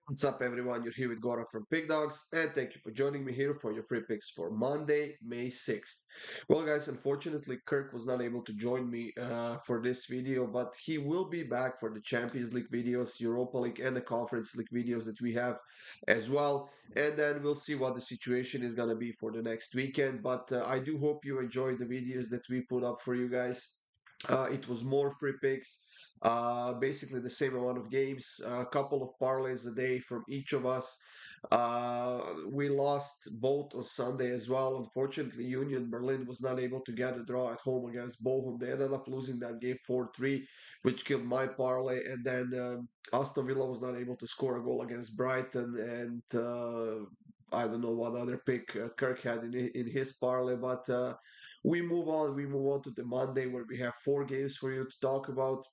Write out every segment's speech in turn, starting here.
What's up, everyone? You're here with Goran from Pickdawgz, and thank you for joining me here for your free picks for Monday, May 6th. Well, guys, unfortunately, Kirk was not able to join me for this video, but he will be back for the Champions League videos, Europa League, and the Conference League videos that we have as well. And then we'll see what the situation is going to be for the next weekend. But I do hope you enjoyed the videos that we put up for you guys. It was more free picks, basically the same amount of games, a couple of parlays a day from each of us. We lost both on Sunday as well. Unfortunately, Union Berlin was not able to get a draw at home against Bochum. They ended up losing that game 4-3, which killed my parlay. And then Aston Villa was not able to score a goal against Brighton. And I don't know what other pick Kirk had in his parlay, but we move on. We move on to the Monday where we have four games for you to talk about,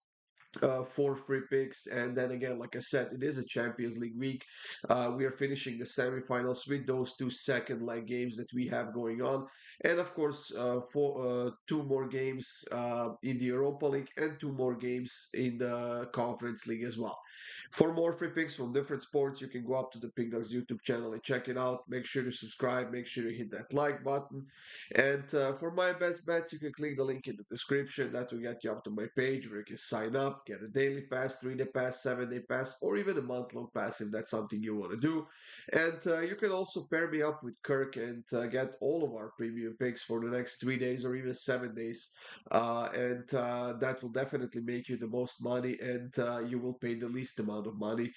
four free picks. And then again, like I said, it is a Champions League week. We are finishing the semifinals with those two second leg games that we have going on. And of course, for two more games in the Europa League and two more games in the Conference League as well. For more free picks from different sports, you can go up to the Pick Dawgz YouTube channel and check it out. Make sure to subscribe, make sure to hit that like button. And for my best bets, you can click the link in the description. That will get you up to my page where you can sign up, get a daily pass, 3-day pass, 7-day pass, or even a month-long pass if that's something you want to do. And you can also pair me up with Kirk and get all of our premium picks for the next 3 days or even 7 days. And that will definitely make you the most money, and you will pay the least amount of money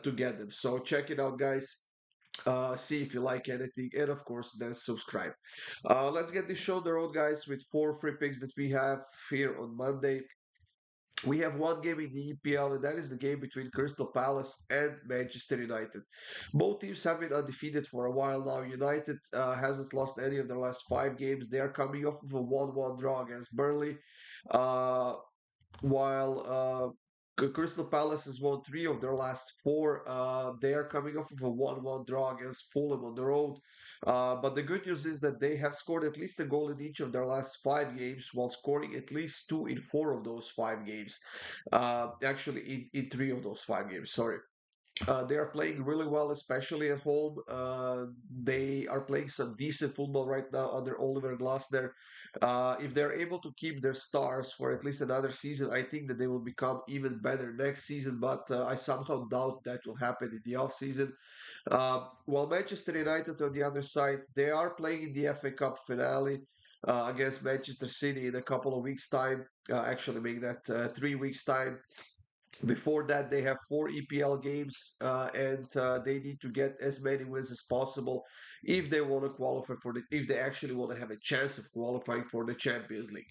to get them. So check it out, guys. See if you like anything, and of course, then subscribe. Let's get this show on the road, guys, with four free picks that we have here on Monday. We have one game in the EPL, and that is the game between Crystal Palace and Manchester United. Both teams have been undefeated for a while now. United hasn't lost any of their last five games. They are coming off of a 1-1 draw against Burnley. Uh, while Crystal Palace has won three of their last four. They are coming off of a 1-1 draw against Fulham on the road. But the good news is that they have scored at least a goal in each of their last five games, while scoring at least two in four of those five games. Actually, in three of those five games, sorry. They are playing really well, especially at home. They are playing some decent football right now under Oliver Glasner. If they're able to keep their stars for at least another season, I think that they will become even better next season. But I somehow doubt that will happen in the off season. While Manchester United on the other side, they are playing in the FA Cup finale. Against Manchester City in a couple of weeks' time, actually, make that 3 weeks' time. Before that, they have four EPL games, and they need to get as many wins as possible if they want to qualify for if they actually want to have a chance of qualifying for the Champions League.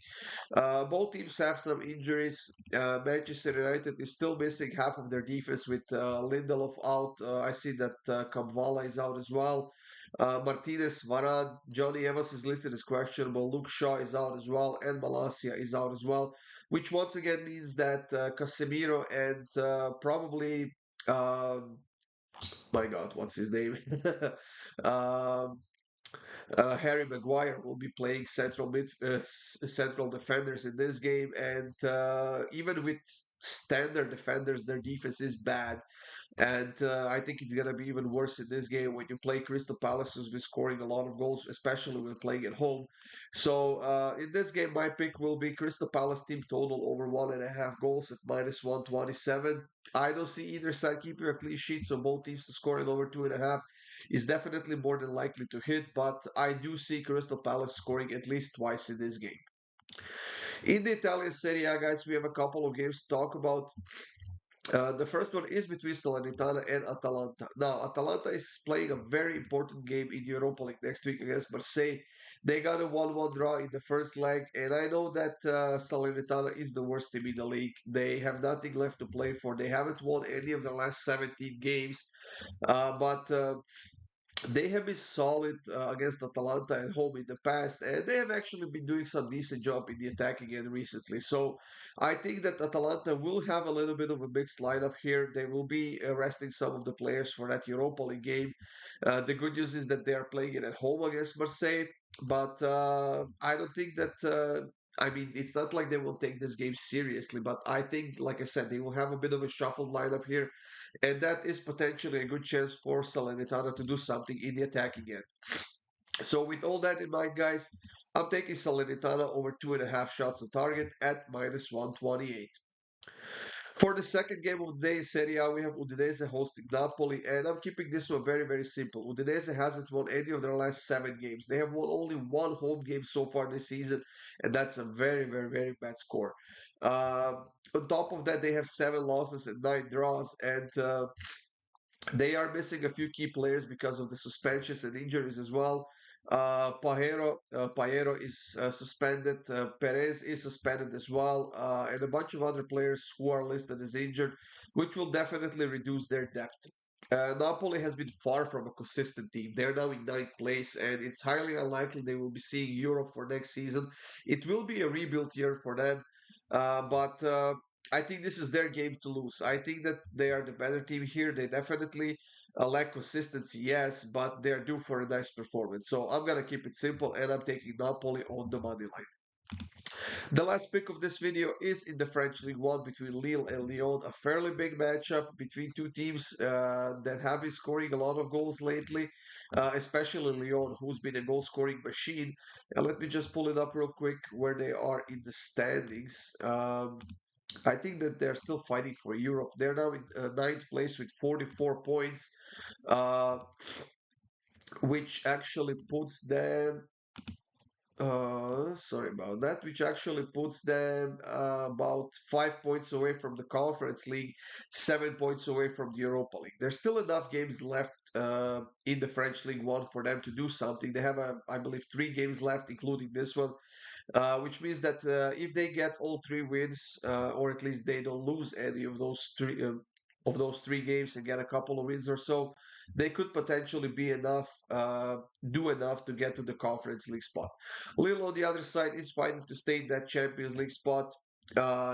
Both teams have some injuries. Manchester United is still missing half of their defense with Lindelof out. I see that Kamvala is out as well. Martinez, Varane, Johnny Evans is listed as questionable. Luke Shaw is out as well, and Malacia is out as well, which once again means that Casemiro and probably, my God, what's his name? um, Harry Maguire will be playing central defenders in this game, and even with standard defenders, their defense is bad. And I think it's going to be even worse in this game when you play Crystal Palace, who's been scoring a lot of goals, especially when playing at home. So in this game, my pick will be Crystal Palace team total over 1.5 goals at -127. I don't see either side keeping a clean sheet, so both teams to score it over 2.5 is definitely more than likely to hit. But I do see Crystal Palace scoring at least twice in this game. In the Italian Serie A, guys, we have a couple of games to talk about. The first one is between Salernitana and Atalanta. Now, Atalanta is playing a very important game in the Europa League next week against Marseille. They got a 1-1 draw in the first leg, and I know that Salernitana is the worst team in the league. They have nothing left to play for. They haven't won any of their last 17 games, but they have been solid against Atalanta at home in the past, and they have actually been doing some decent job in the attacking end recently. So I think that Atalanta will have a little bit of a mixed lineup here. They will be resting some of the players for that Europa League game. The good news is that they are playing it at home against Marseille, but I don't think that. I mean, it's not like they will take this game seriously, but I think, like I said, they will have a bit of a shuffled lineup here, and that is potentially a good chance for Salernitana to do something in the attacking end. So with all that in mind, guys, I'm taking Salernitana over 2.5 shots on target at minus 128. For the second game of the day in Serie A, we have Udinese hosting Napoli, and I'm keeping this one very, very simple. Udinese hasn't won any of their last 7 games. They have won only one home game so far this season, and that's a very, very, very bad score. On top of that, they have 7 losses and 9 draws, and they are missing a few key players because of the suspensions and injuries as well. Pajero is suspended. Perez is suspended as well, and a bunch of other players who are listed as injured, which will definitely reduce their depth. Napoli has been far from a consistent team. They're now in ninth place, and it's highly unlikely they will be seeing Europe for next season. It will be a rebuild year for them, but I think this is their game to lose. I think that they are the better team here. They definitely lack consistency, yes, but they're due for a nice performance. So I'm gonna keep it simple, and I'm taking Napoli on the money line. The last pick of this video is in the French League One between Lille and Lyon, a fairly big matchup between two teams that have been scoring a lot of goals lately, especially Lyon, who's been a goal-scoring machine. Let me just pull it up real quick where they are in the standings. I think that they're still fighting for Europe. They're now in ninth place with 44 points, uh, which actually puts them sorry about that, which actually puts them about 5 points away from the Conference League, 7 points away from the Europa League. There's still enough games left in the French League One for them to do something. They have, I believe, 3 games left, including this one, which means that if they get all 3 wins, or at least they don't lose any of those 3 games and get a couple of wins or so, they could potentially be enough, do enough to get to the Conference League spot. Lille on the other side is fighting to stay in that Champions League spot.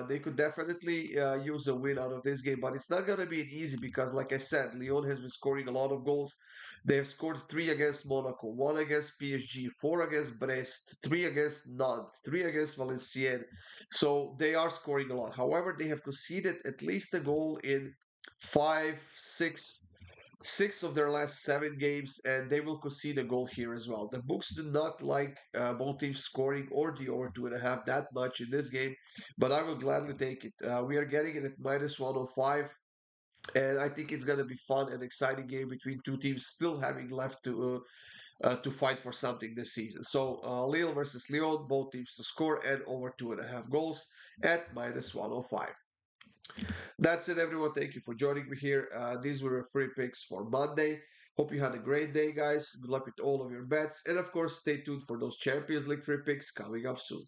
They could definitely use a win out of this game, but it's not going to be easy because, like I said, Lyon has been scoring a lot of goals. They have scored 3 against Monaco, 1 against PSG, 4 against Brest, 3 against Nantes, 3 against Valenciennes. So they are scoring a lot. However, they have conceded at least a goal in five, six of their last 7 games, and they will concede a goal here as well. The books do not like both teams scoring or the over 2.5 that much in this game, but I will gladly take it. We are getting it at minus 105. And I think it's going to be fun and exciting game between two teams still having left to fight for something this season. So Lille versus Lyon, both teams to score and over 2.5 goals at minus 105. That's it, everyone. Thank you for joining me here. These were your free picks for Monday. Hope you had a great day, guys. Good luck with all of your bets. And of course, stay tuned for those Champions League free picks coming up soon.